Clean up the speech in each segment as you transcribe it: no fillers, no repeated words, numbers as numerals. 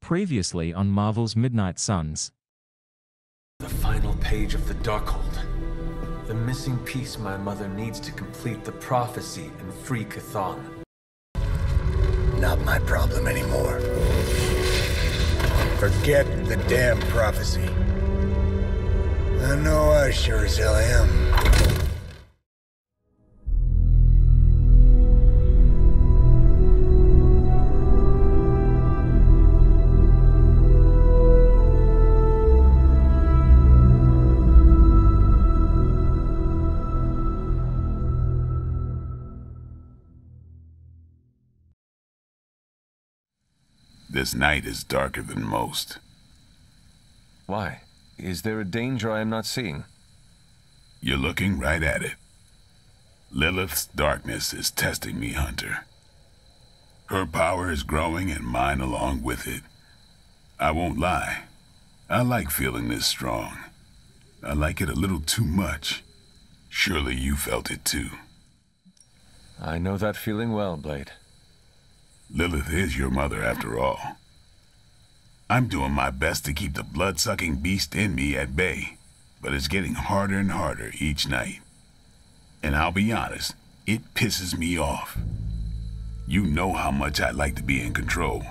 Previously on Marvel's Midnight Suns. The final page of the Darkhold. The missing piece my mother needs to complete the prophecy and free Chthon. Not my problem anymore. Forget the damn prophecy. I know I sure as hell am. This night is darker than most. Why? Is there a danger I am not seeing? You're looking right at it. Lilith's darkness is testing me, Hunter. Her power is growing and mine along with it. I won't lie. I like feeling this strong. I like it a little too much. Surely you felt it too. I know that feeling well, Blade. Lilith is your mother after all. I'm doing my best to keep the blood-sucking beast in me at bay, but it's getting harder and harder each night. And I'll be honest, it pisses me off. You know how much I like to be in control.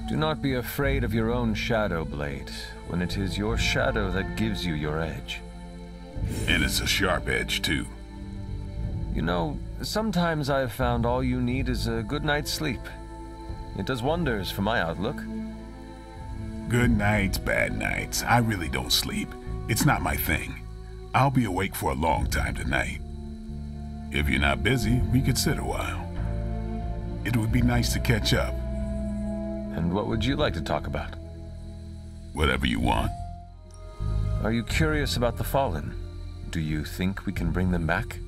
Do not be afraid of your own shadow, Blade, when it is your shadow that gives you your edge. And it's a sharp edge, too. You know, sometimes I've found all you need is a good night's sleep. It does wonders for my outlook. Good nights, bad nights. I really don't sleep. It's not my thing. I'll be awake for a long time tonight. If you're not busy, we could sit a while. It would be nice to catch up. And what would you like to talk about? Whatever you want. Are you curious about the Fallen? Do you think we can bring them back?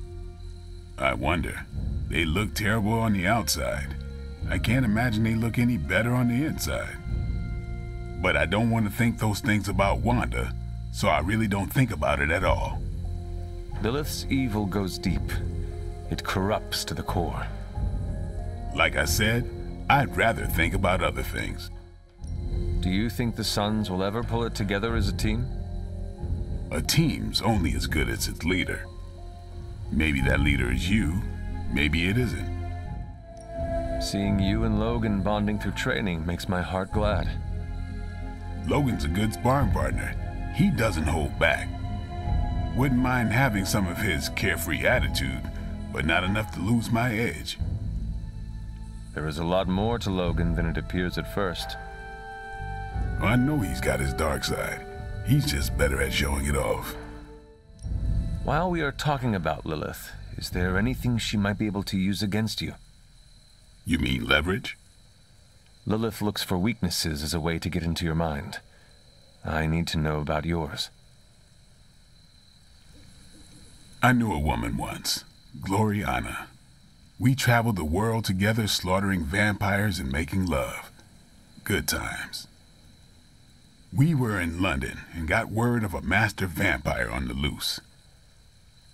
I wonder. They look terrible on the outside. I can't imagine they look any better on the inside. But I don't want to think those things about Wanda, so I really don't think about it at all. Lilith's evil goes deep. It corrupts to the core. Like I said, I'd rather think about other things. Do you think the Suns will ever pull it together as a team? A team's only as good as its leader. Maybe that leader is you, maybe it isn't. Seeing you and Logan bonding through training makes my heart glad. Logan's a good sparring partner. He doesn't hold back. Wouldn't mind having some of his carefree attitude, but not enough to lose my edge. There is a lot more to Logan than it appears at first. I know he's got his dark side. He's just better at showing it off. While we are talking about Lilith, is there anything she might be able to use against you? You mean leverage? Lilith looks for weaknesses as a way to get into your mind. I need to know about yours. I knew a woman once, Gloriana. We traveled the world together, slaughtering vampires and making love. Good times. We were in London and got word of a master vampire on the loose.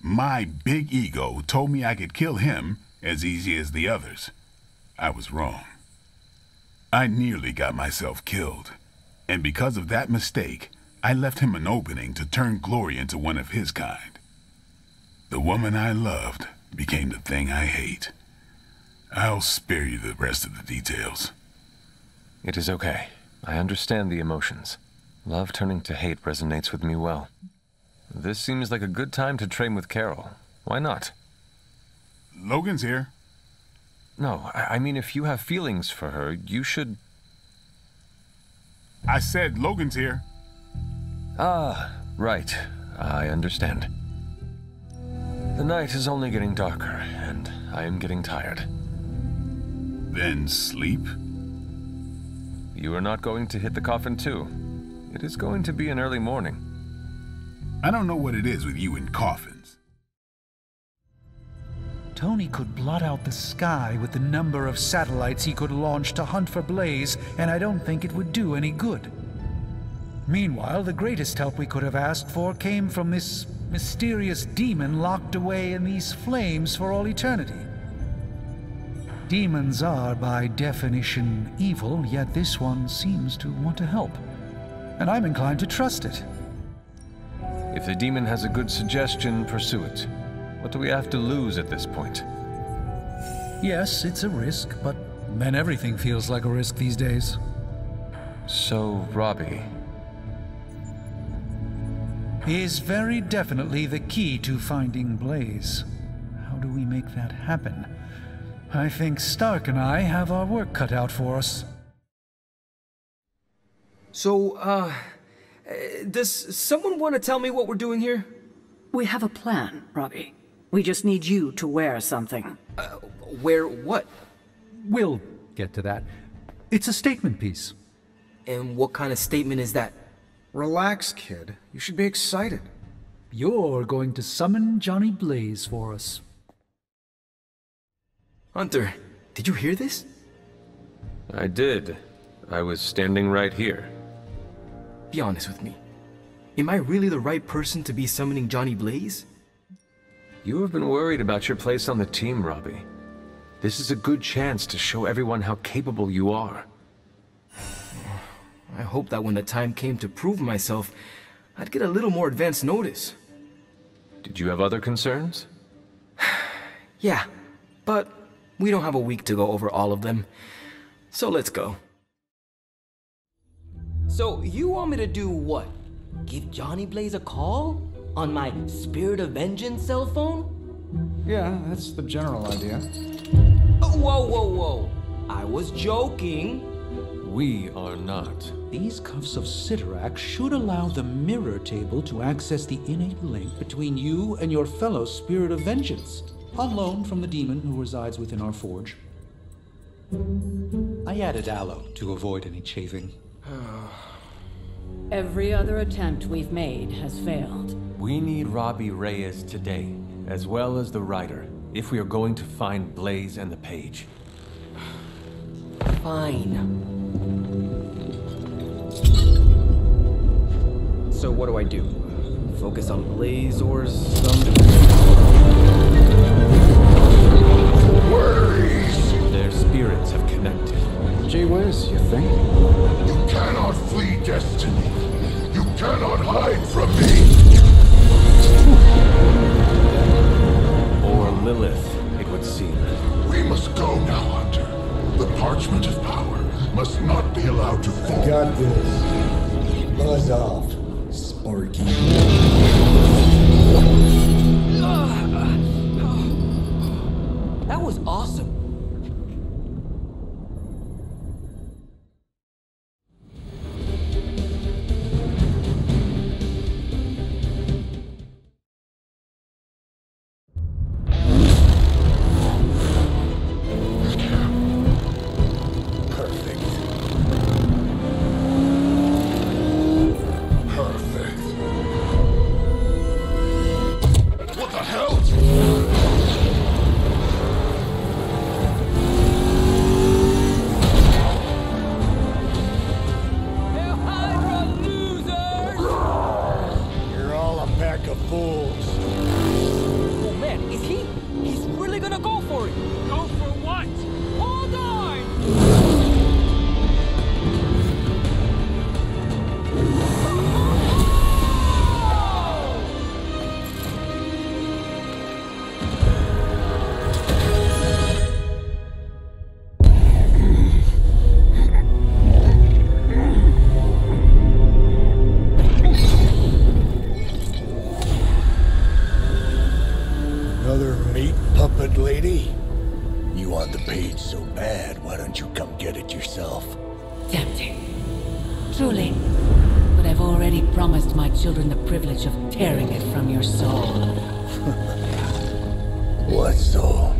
My big ego told me I could kill him as easy as the others. I was wrong. I nearly got myself killed, and because of that mistake, I left him an opening to turn Glory into one of his kind. The woman I loved became the thing I hate. I'll spare you the rest of the details. It is okay. I understand the emotions. Love turning to hate resonates with me well. This seems like a good time to train with Carol. Why not? Logan's here. No, I mean if you have feelings for her, you should... I said Logan's here. Ah, right. I understand. The night is only getting darker, and I am getting tired. Then sleep? You are not going to hit the coffin too. It is going to be an early morning. I don't know what it is with you and coffins. Tony could blot out the sky with the number of satellites he could launch to hunt for Blaze, and I don't think it would do any good. Meanwhile, the greatest help we could have asked for came from this mysterious demon locked away in these flames for all eternity. Demons are, by definition, evil, yet this one seems to want to help. And I'm inclined to trust it. If the demon has a good suggestion, pursue it. What do we have to lose at this point? Yes, it's a risk, but then everything feels like a risk these days. So, Robbie... is very definitely the key to finding Blaze. How do we make that happen? I think Stark and I have our work cut out for us. So, does someone want to tell me what we're doing here? We have a plan, Robbie. We just need you to wear something. Wear what? We'll get to that. It's a statement piece. And what kind of statement is that? Relax, kid. You should be excited. You're going to summon Johnny Blaze for us. Hunter, did you hear this? I did. I was standing right here. Be honest with me. Am I really the right person to be summoning Johnny Blaze? You have been worried about your place on the team, Robbie. This is a good chance to show everyone how capable you are. I hope that when the time came to prove myself, I'd get a little more advance notice. Did you have other concerns? Yeah, but we don't have a week to go over all of them. So let's go. So you want me to do what? Give Johnny Blaze a call? On my Spirit of Vengeance cell phone? Yeah, that's the general idea. Whoa, whoa, whoa. I was joking. We are not. These cuffs of Cyttorak should allow the mirror table to access the innate link between you and your fellow Spirit of Vengeance, on loan from the demon who resides within our forge. I added aloe to avoid any chafing. Every other attempt we've made has failed. We need Robbie Reyes today, as well as the writer, if we are going to find Blaze and the page. Fine. So what do I do? Focus on Blaze or something? Their spirits have connected. Gee whiz, you think? You cannot flee destiny. You cannot hide from me. Or Lilith, it would seem. We must go now, Hunter. The parchment of power must not be allowed to fall. Got this. Buzz off, Sparky. That was awesome. What the hell? You're all a pack of fools. Oh man, is he? He's really gonna go for it. Go for what? Hold on! Another meat puppet lady? You want the page so bad, why don't you come get it yourself? Tempting. Truly. But I've already promised my children the privilege of tearing it from your soul. What soul?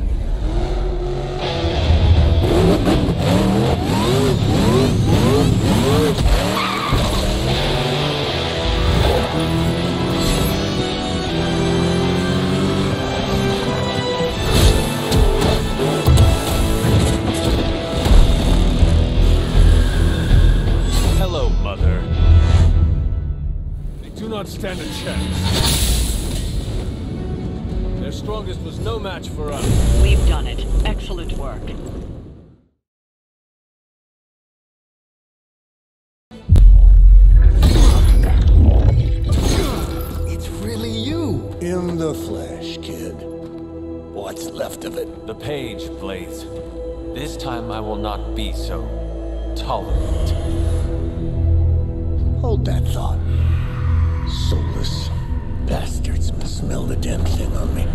Hello, Mother. They do not stand a chance. Their strongest was no match for us. We've done it. Excellent work. It's really you. In the flesh, kid. What's left of it? The page, Blaze. This time I will not be so tolerant. Hold that thought. Soulless bastards smell the damn thing on me.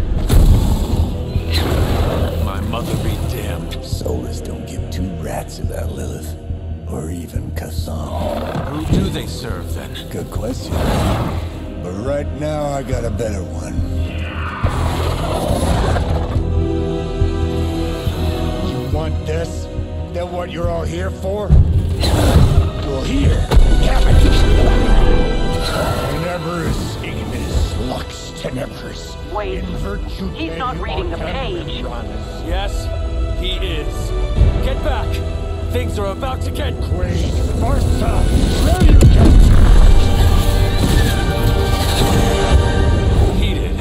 My mother be damned. Soulless don't give two rats about Lilith. Or even Kassam. Who do they serve, then? Good question. But right now, I got a better one. You want this? Is that what you're all here for? Well, here, have it. Tenebris ignis lux tenebris. Wait, he's not reading the page. Yes, he is. Get back! Things are about to get Quaid, Martha, where you go? Heated.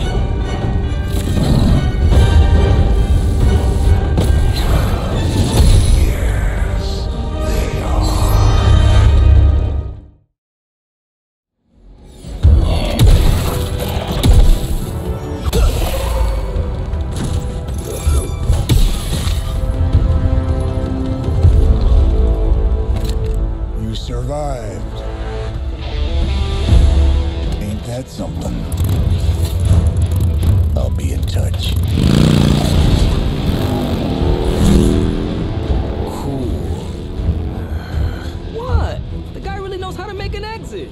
Yes, they are. You survived. Ain't that something? I'll be in touch. What? The guy really knows how to make an exit.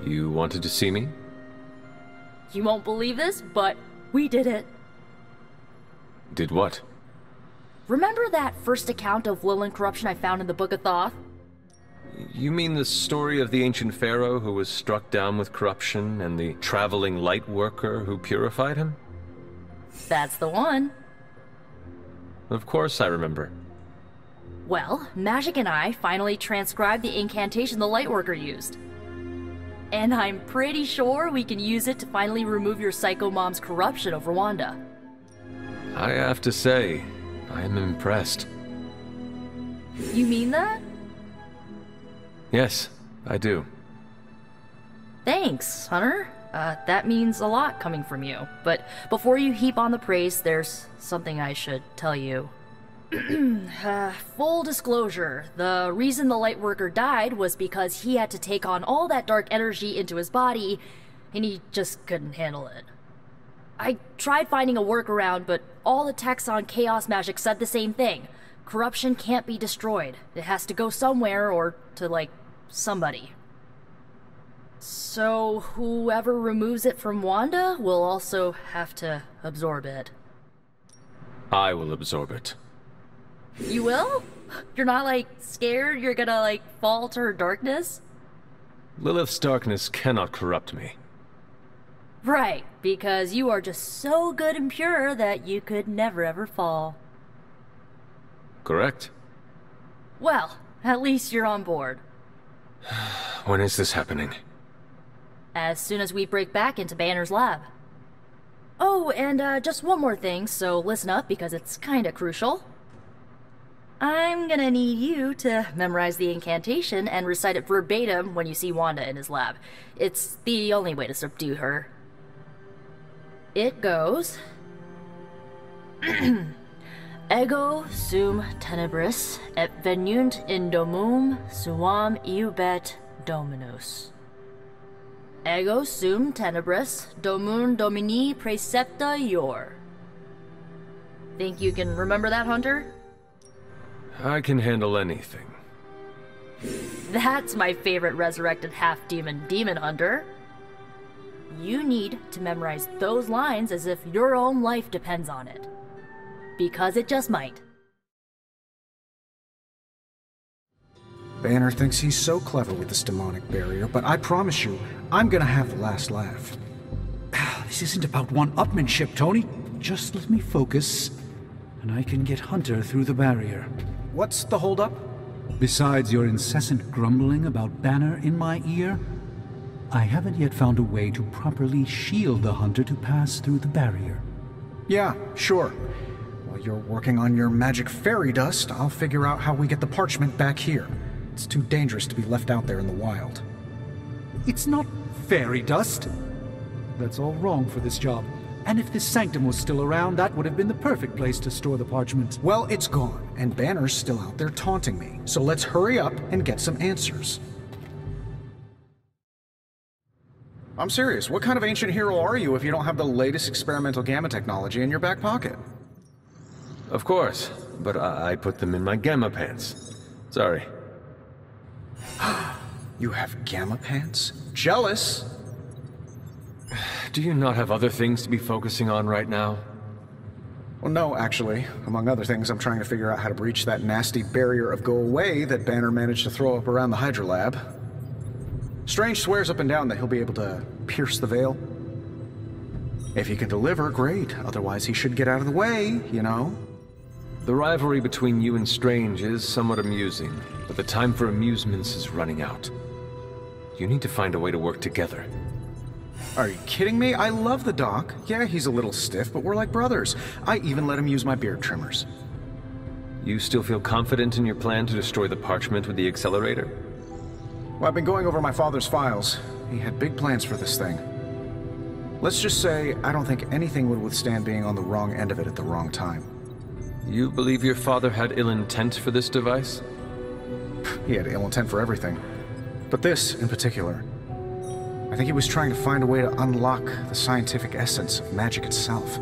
You wanted to see me? You won't believe this, but we did it. Did what? Remember that first account of Lilith corruption I found in the Book of Thoth? You mean the story of the ancient pharaoh who was struck down with corruption and the traveling light worker who purified him? That's the one. Of course I remember. Well, Magic and I finally transcribed the incantation the Lightworker used. And I'm pretty sure we can use it to finally remove your psycho mom's corruption over Wanda. I have to say, I am impressed. You mean that? Yes, I do. Thanks, Hunter. That means a lot coming from you. But before you heap on the praise, there's something I should tell you. Full disclosure, the reason the Lightworker died was because he had to take on all that dark energy into his body, and he just couldn't handle it. I tried finding a workaround, but all the texts on Chaos Magic said the same thing. Corruption can't be destroyed. It has to go somewhere or to, like, somebody. So whoever removes it from Wanda will also have to absorb it. I will absorb it. You will? You're not, like, scared you're gonna, like, fall to her darkness? Lilith's darkness cannot corrupt me. Right, because you are just so good and pure that you could never ever fall. Correct. Well, at least you're on board. When is this happening? As soon as we break back into Banner's lab. Oh, and just one more thing, so listen up because it's kinda crucial. I'm gonna need you to memorize the incantation and recite it verbatim when you see Wanda in his lab. It's the only way to subdue her. It goes... Ego sum tenebris et venunt in domum suam iubet dominus. Ego sum tenebris domum domini praecepta ior. Think you can remember that, Hunter? I can handle anything. That's my favorite resurrected half-demon demon hunter. You need to memorize those lines as if your own life depends on it. Because it just might. Banner thinks he's so clever with this demonic barrier, but I promise you, I'm gonna have the last laugh. This isn't about one-upmanship, Tony. Just let me focus, and I can get Hunter through the barrier. What's the holdup? Besides your incessant grumbling about Banner in my ear, I haven't yet found a way to properly shield the hunter to pass through the barrier. Yeah, sure. While you're working on your magic fairy dust, I'll figure out how we get the parchment back here. It's too dangerous to be left out there in the wild. It's not fairy dust. That's all wrong for this job. And if this sanctum was still around, that would have been the perfect place to store the parchment. Well, it's gone, and Banner's still out there taunting me. So let's hurry up and get some answers. I'm serious. What kind of ancient hero are you if you don't have the latest experimental gamma technology in your back pocket? Of course, but I put them in my gamma pants. Sorry. You have gamma pants? Jealous! Do you not have other things to be focusing on right now? Well, no, actually. Among other things, I'm trying to figure out how to breach that nasty barrier of go away that Banner managed to throw up around the Hydra lab. Strange swears up and down that he'll be able to pierce the veil. If he can deliver, great. Otherwise, he should get out of the way, you know? The rivalry between you and Strange is somewhat amusing, but the time for amusements is running out. You need to find a way to work together. Are you kidding me? I love the Doc. Yeah, he's a little stiff, but we're like brothers. I even let him use my beard trimmers. You still feel confident in your plan to destroy the parchment with the accelerator? Well, I've been going over my father's files. He had big plans for this thing. Let's just say, I don't think anything would withstand being on the wrong end of it at the wrong time. You believe your father had ill intent for this device? He had ill intent for everything. But this, in particular. I think he was trying to find a way to unlock the scientific essence of magic itself.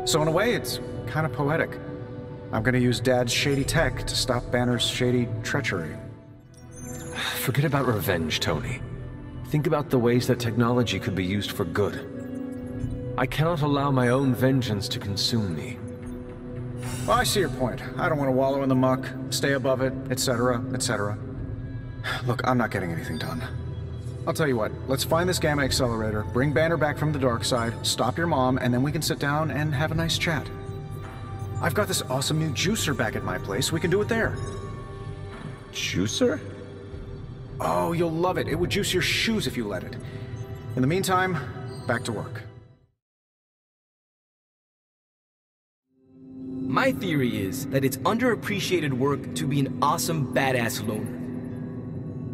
So in a way, it's kind of poetic. I'm gonna use Dad's shady tech to stop Banner's shady treachery. Forget about revenge, Tony. Think about the ways that technology could be used for good. I cannot allow my own vengeance to consume me. Well, I see your point. I don't want to wallow in the muck, stay above it, etc., etc. Look, I'm not getting anything done. I'll tell you what, let's find this gamma accelerator, bring Banner back from the dark side, stop your mom, and then we can sit down and have a nice chat. I've got this awesome new juicer back at my place. We can do it there. Juicer? Oh, you'll love it. It would juice your shoes if you let it. In the meantime, back to work. My theory is that it's underappreciated work to be an awesome badass loner.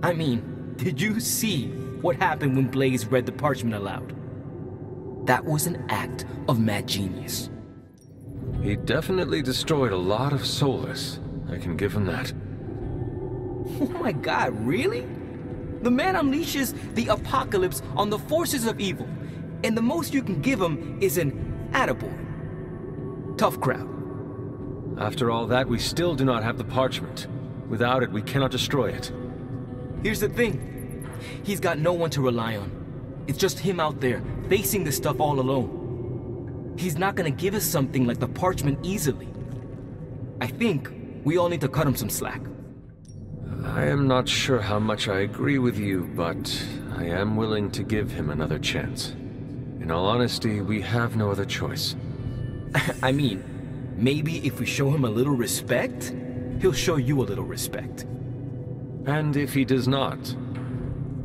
I mean, did you see what happened when Blaze read the parchment aloud? That was an act of mad genius. He definitely destroyed a lot of Solus. I can give him that. Oh my god, really? The man unleashes the apocalypse on the forces of evil, and the most you can give him is an attaboy. Tough crowd. After all that, we still do not have the parchment. Without it, we cannot destroy it. Here's the thing. He's got no one to rely on. It's just him out there, facing this stuff all alone. He's not gonna give us something like the parchment easily. I think we all need to cut him some slack. I am not sure how much I agree with you, but I am willing to give him another chance. In all honesty, we have no other choice. I mean, maybe if we show him a little respect, he'll show you a little respect. And if he does not?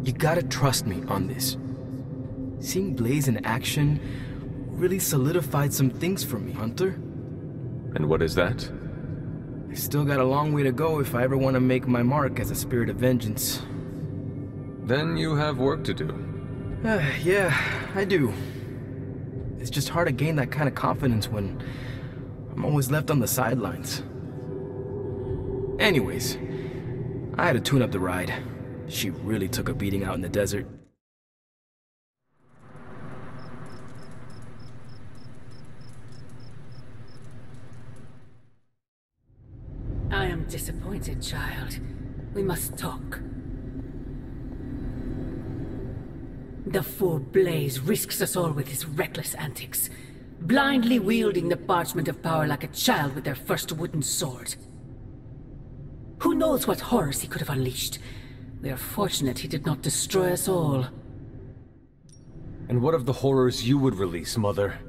You gotta trust me on this. Seeing Blaze in action really solidified some things for me, Hunter. And what is that? I still got a long way to go if I ever want to make my mark as a spirit of vengeance. Then you have work to do. Yeah, I do. It's just hard to gain that kind of confidence when I'm always left on the sidelines. Anyways, I had to tune up the ride. She really took a beating out in the desert. I am disappointed, child. We must talk. The fool Blaze risks us all with his reckless antics, blindly wielding the parchment of power like a child with their first wooden sword. Who knows what horrors he could have unleashed? We are fortunate he did not destroy us all. And what of the horrors you would release, Mother?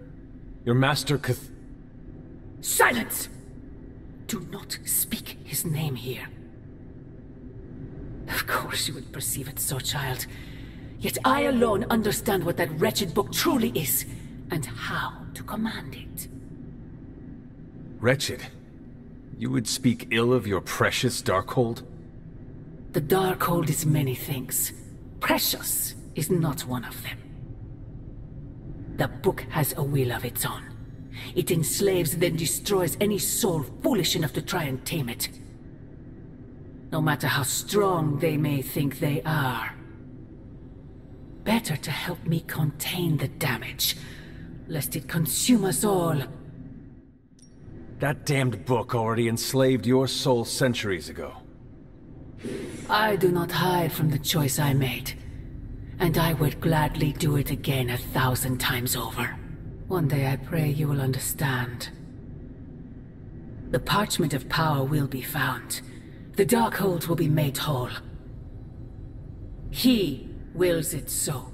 Your master Silence! Do not speak his name here. Of course you would perceive it so, child. Yet I alone understand what that wretched book truly is, and how to command it. Wretched? You would speak ill of your precious Darkhold? The Darkhold is many things. Precious is not one of them. The book has a will of its own. It enslaves, then destroys any soul foolish enough to try and tame it. No matter how strong they may think they are. Better to help me contain the damage, lest it consume us all. That damned book already enslaved your soul centuries ago. I do not hide from the choice I made, and I would gladly do it again 1,000 times over. One day I pray you will understand. The parchment of power will be found. The Darkhold will be made whole. He wills it so.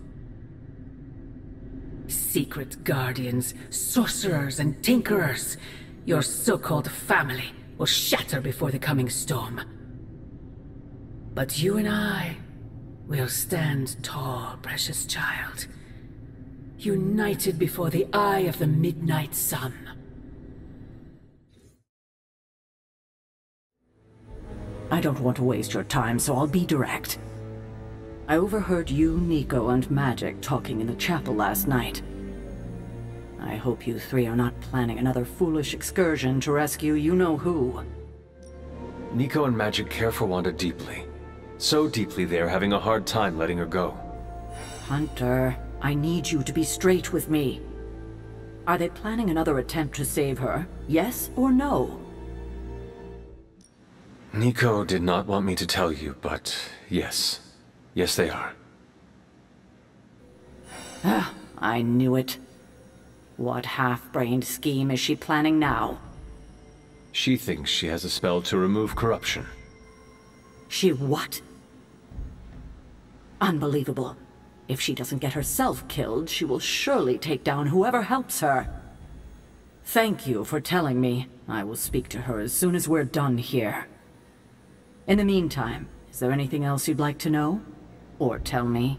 Secret guardians, sorcerers, and tinkerers, your so-called family, will shatter before the coming storm. But you and I will stand tall, precious child, united before the eye of the midnight sun. I don't want to waste your time, so I'll be direct. I overheard you, Nico, and Magic talking in the chapel last night. I hope you three are not planning another foolish excursion to rescue you-know-who. Nico and Magic care for Wanda deeply. So deeply they're having a hard time letting her go. Hunter, I need you to be straight with me. Are they planning another attempt to save her? Yes or no? Nico did not want me to tell you, but yes. Yes, they are. Ah, I knew it. What half-brained scheme is she planning now? She thinks she has a spell to remove corruption. She what? Unbelievable. If she doesn't get herself killed, she will surely take down whoever helps her. Thank you for telling me. I will speak to her as soon as we're done here. In the meantime, is there anything else you'd like to know? Or tell me?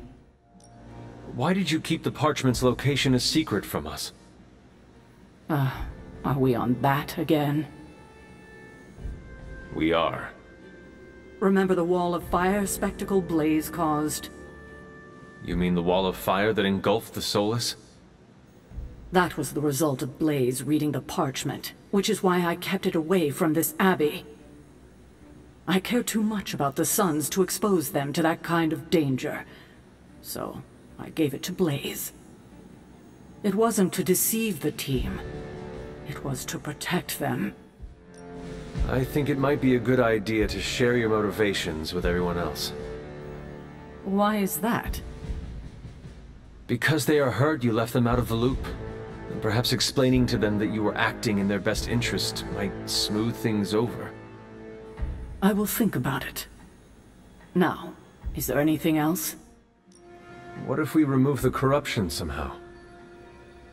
Why did you keep the parchment's location a secret from us? Are we on that again? We are. Remember the wall of fire spectacle Blaze caused? You mean the wall of fire that engulfed the Solus? That was the result of Blaze reading the parchment, which is why I kept it away from this abbey. I care too much about the Sons to expose them to that kind of danger, so I gave it to Blaze. It wasn't to deceive the team. It was to protect them. I think it might be a good idea to share your motivations with everyone else. Why is that? Because they are hurt you left them out of the loop. And perhaps explaining to them that you were acting in their best interest might smooth things over. I will think about it. Now, is there anything else? What if we remove the corruption somehow?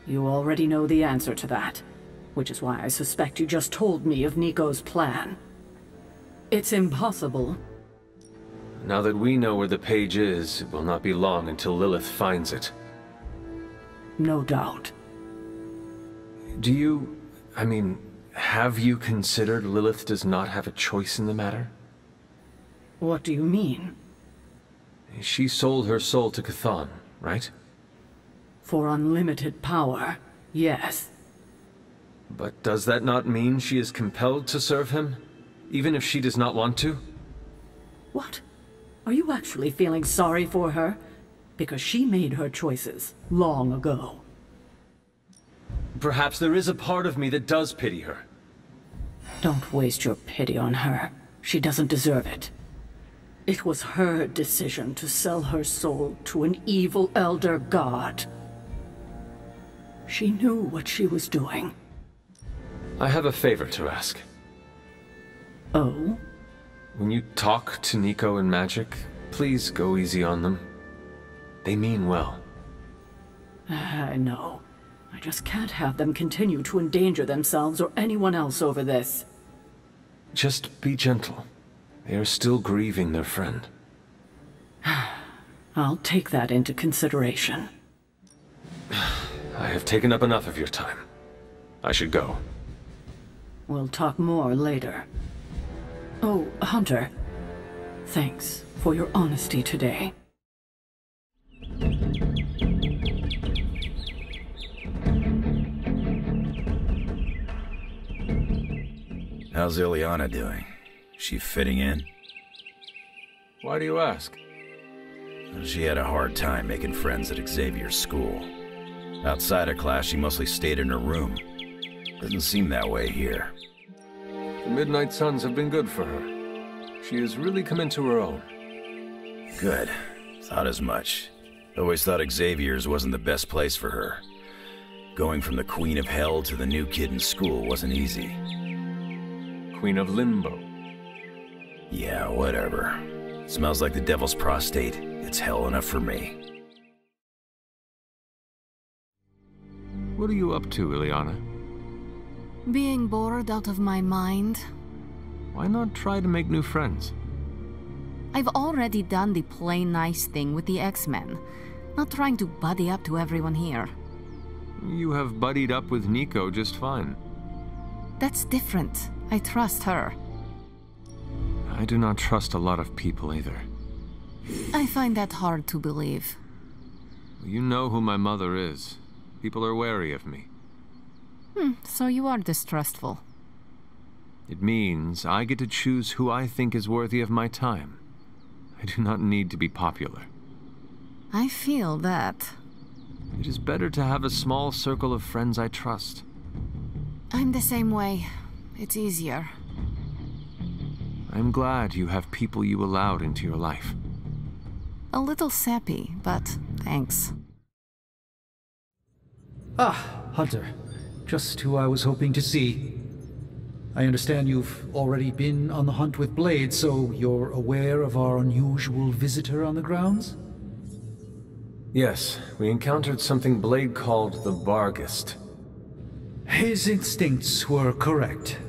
You already know the answer to that, which is why I suspect you just told me of Nico's plan. It's impossible. Now that we know where the page is, it will not be long until Lilith finds it. No doubt. Have you considered Lilith does not have a choice in the matter? What do you mean? She sold her soul to Chthon, right? For unlimited power, yes. But does that not mean she is compelled to serve him, even if she does not want to? What? Are you actually feeling sorry for her? Because she made her choices long ago. Perhaps there is a part of me that does pity her. Don't waste your pity on her. She doesn't deserve it. It was her decision to sell her soul to an evil elder god. She knew what she was doing. I have a favor to ask. Oh? When you talk to Nico and Magic, please go easy on them. They mean well. I know. I just can't have them continue to endanger themselves or anyone else over this. Just be gentle. They are still grieving their friend. I'll take that into consideration. I have taken up enough of your time. I should go. We'll talk more later. Oh, Hunter. Thanks for your honesty today. How's Ileana doing? She fitting in? Why do you ask? She had a hard time making friends at Xavier's school. Outside of class, she mostly stayed in her room. Doesn't seem that way here. The Midnight Suns have been good for her. She has really come into her own. Good. Thought as much. Always thought Xavier's wasn't the best place for her. Going from the Queen of Hell to the new kid in school wasn't easy. Queen of Limbo. Yeah, whatever. Smells like the devil's prostate. It's hell enough for me. What are you up to, Ileana? Being bored out of my mind. Why not try to make new friends? I've already done the plain nice thing with the X-Men. Not trying to buddy up to everyone here. You have buddied up with Nico just fine. That's different. I trust her. I do not trust a lot of people either. I find that hard to believe. You know who my mother is. People are wary of me. So you are distrustful. It means I get to choose who I think is worthy of my time. I do not need to be popular. I feel that. It is better to have a small circle of friends I trust. I'm the same way. It's easier. I'm glad you have people you allowed into your life. A little sappy, but thanks. Ah, Hunter. Just who I was hoping to see. I understand you've already been on the hunt with Blade, so you're aware of our unusual visitor on the grounds? Yes, we encountered something Blade called the Barghest. His instincts were correct.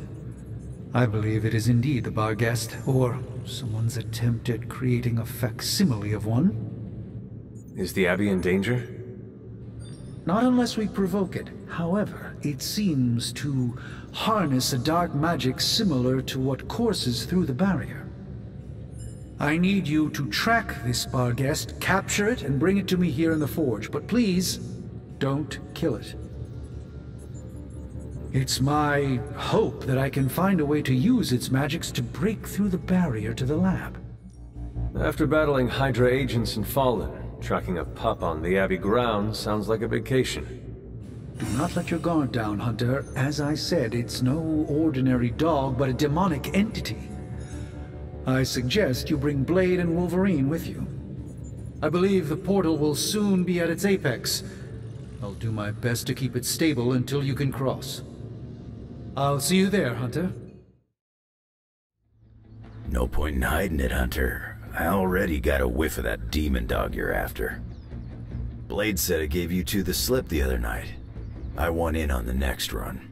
I believe it is indeed the Barghest, or someone's attempt at creating a facsimile of one. Is the Abbey in danger? Not unless we provoke it. However, it seems to harness a dark magic similar to what courses through the barrier. I need you to track this Barghest, capture it, and bring it to me here in the forge. But please, don't kill it. It's my hope that I can find a way to use its magics to break through the barrier to the lab. After battling Hydra agents and Fallen, tracking a pup on the Abbey grounds sounds like a vacation. Do not let your guard down, Hunter. As I said, it's no ordinary dog, but a demonic entity. I suggest you bring Blade and Wolverine with you. I believe the portal will soon be at its apex. I'll do my best to keep it stable until you can cross. I'll see you there, Hunter. No point in hiding it, Hunter. I already got a whiff of that demon dog you're after. Blade said it gave you two the slip the other night. I want in on the next run.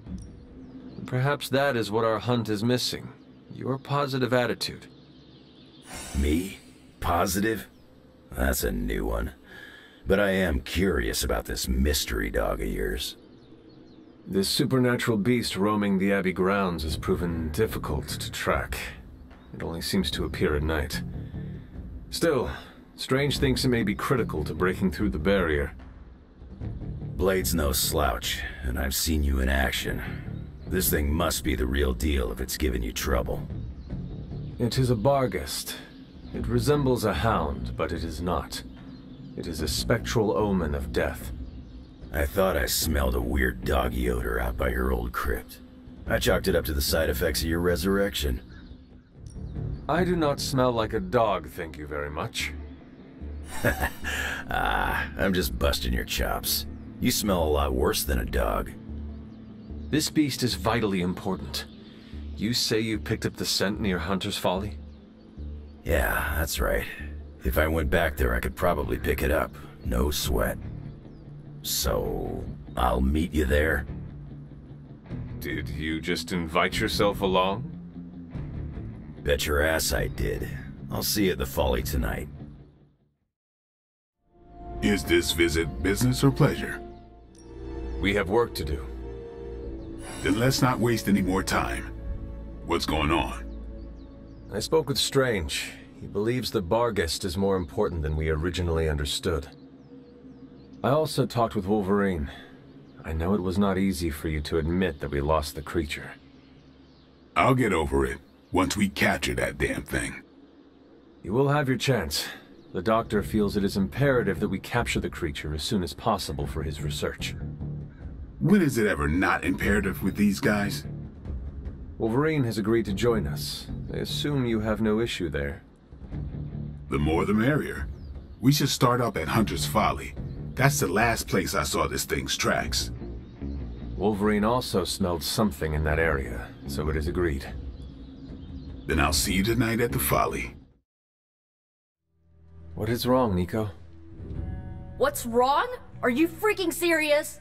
Perhaps that is what our hunt is missing. Your positive attitude. Me? Positive? That's a new one. But I am curious about this mystery dog of yours. This supernatural beast roaming the Abbey grounds has proven difficult to track. It only seems to appear at night. Still, Strange thinks it may be critical to breaking through the barrier. Blade's no slouch, and I've seen you in action. This thing must be the real deal if it's giving you trouble. It is a Barghest. It resembles a hound, but it is not. It is a spectral omen of death. I thought I smelled a weird doggy odor out by your old crypt. I chalked it up to the side effects of your resurrection. I do not smell like a dog, thank you very much. I'm just busting your chops. You smell a lot worse than a dog. This beast is vitally important. You say you picked up the scent near Hunter's Folly? Yeah, that's right. If I went back there, I could probably pick it up. No sweat. So, I'll meet you there? Did you just invite yourself along? Bet your ass I did. I'll see you at the Folly tonight. Is this visit business or pleasure? We have work to do. Then let's not waste any more time. What's going on? I spoke with Strange. He believes the Barghest is more important than we originally understood. I also talked with Wolverine. I know it was not easy for you to admit that we lost the creature. I'll get over it once we capture that damn thing. You will have your chance. The Doctor feels it is imperative that we capture the creature as soon as possible for his research. When is it ever not imperative with these guys? Wolverine has agreed to join us. I assume you have no issue there. The more the merrier. We should start up at Hunter's Folly. That's the last place I saw this thing's tracks. Wolverine also smelled something in that area, so it is agreed. Then I'll see you tonight at the Folly. What is wrong, Nico? What's wrong? Are you freaking serious?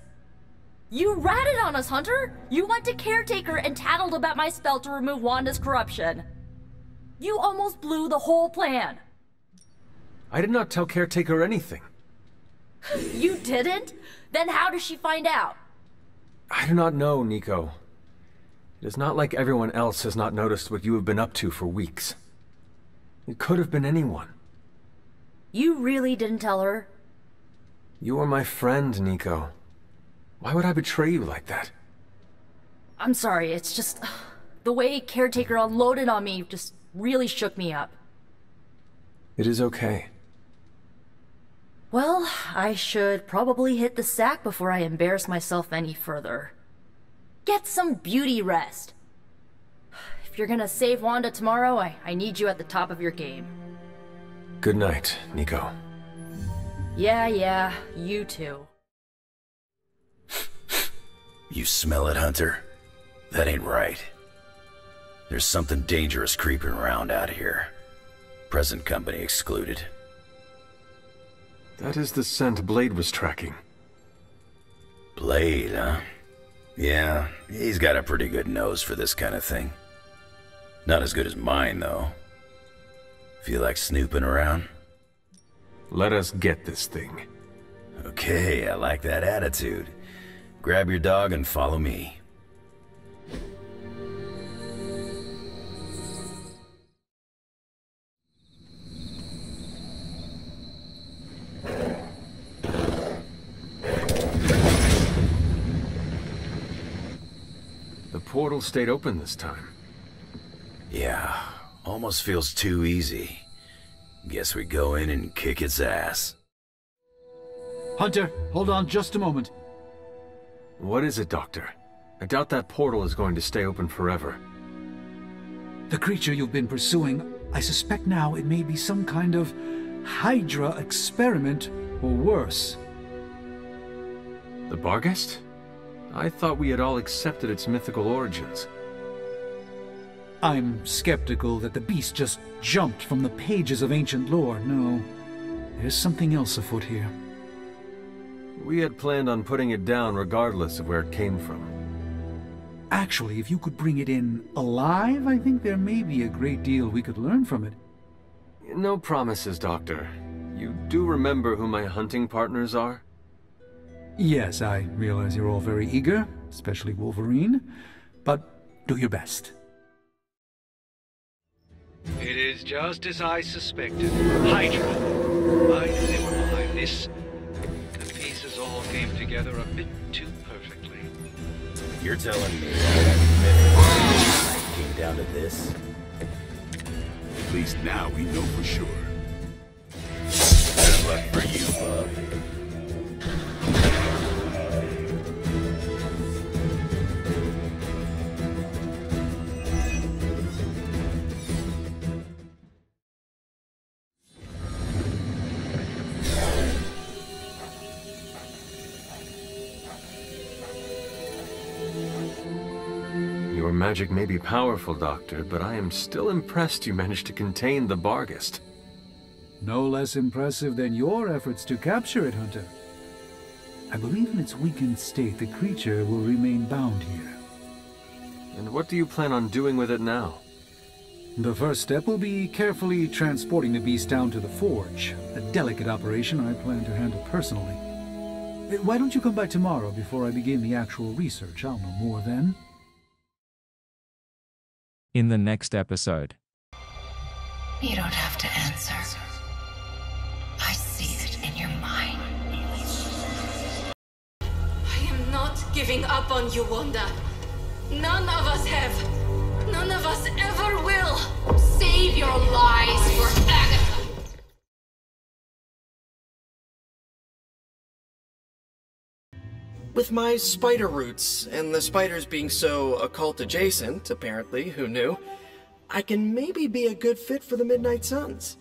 You ratted on us, Hunter! You went to Caretaker and tattled about my spell to remove Wanda's corruption. You almost blew the whole plan. I did not tell Caretaker anything. You didn't? Then how does she find out? I do not know, Nico. It is not like everyone else has not noticed what you have been up to for weeks. It could have been anyone. You really didn't tell her? You are my friend, Nico. Why would I betray you like that? I'm sorry, it's just... the way Caretaker unloaded on me just really shook me up. It is okay. Well, I should probably hit the sack before I embarrass myself any further. Get some beauty rest. If you're gonna save Wanda tomorrow, I need you at the top of your game. Good night, Nico. Yeah, you too. You smell it, Hunter? That ain't right. There's something dangerous creeping around out here. Present company excluded. That is the scent Blade was tracking. Blade, huh? Yeah, he's got a pretty good nose for this kind of thing. Not as good as mine, though. Feel like snooping around? Let us get this thing. Okay, I like that attitude. Grab your dog and follow me. The portal stayed open this time. Yeah, almost feels too easy. Guess we go in and kick its ass. Hunter, hold on just a moment. What is it, Doctor? I doubt that portal is going to stay open forever. The creature you've been pursuing, I suspect now it may be some kind of Hydra experiment, or worse. The Barghest? I thought we had all accepted its mythical origins. I'm skeptical that the beast just jumped from the pages of ancient lore. No, there's something else afoot here. We had planned on putting it down regardless of where it came from. Actually, if you could bring it in alive, I think there may be a great deal we could learn from it. No promises, Doctor. You do remember who my hunting partners are? Yes, I realize you're all very eager, especially Wolverine, but do your best. It is just as I suspected. Hydra. I knew they were behind this. The pieces all came together a bit too perfectly. You're telling me that came down to this? At least now we know for sure. Good luck for you, bub. Your magic may be powerful, Doctor, but I am still impressed you managed to contain the Barghest. No less impressive than your efforts to capture it, Hunter. I believe in its weakened state, the creature will remain bound here. And what do you plan on doing with it now? The first step will be carefully transporting the beast down to the forge, a delicate operation I plan to handle personally. Why don't you come by tomorrow before I begin the actual research? I'll know more then. In the next episode. You don't have to answer. I see it in your mind. I am not giving up on you, Wanda. None of us have. None of us ever will. Save your lies for Agatha. With my spider roots, and the spiders being so occult adjacent, apparently, who knew, I can maybe be a good fit for the Midnight Suns.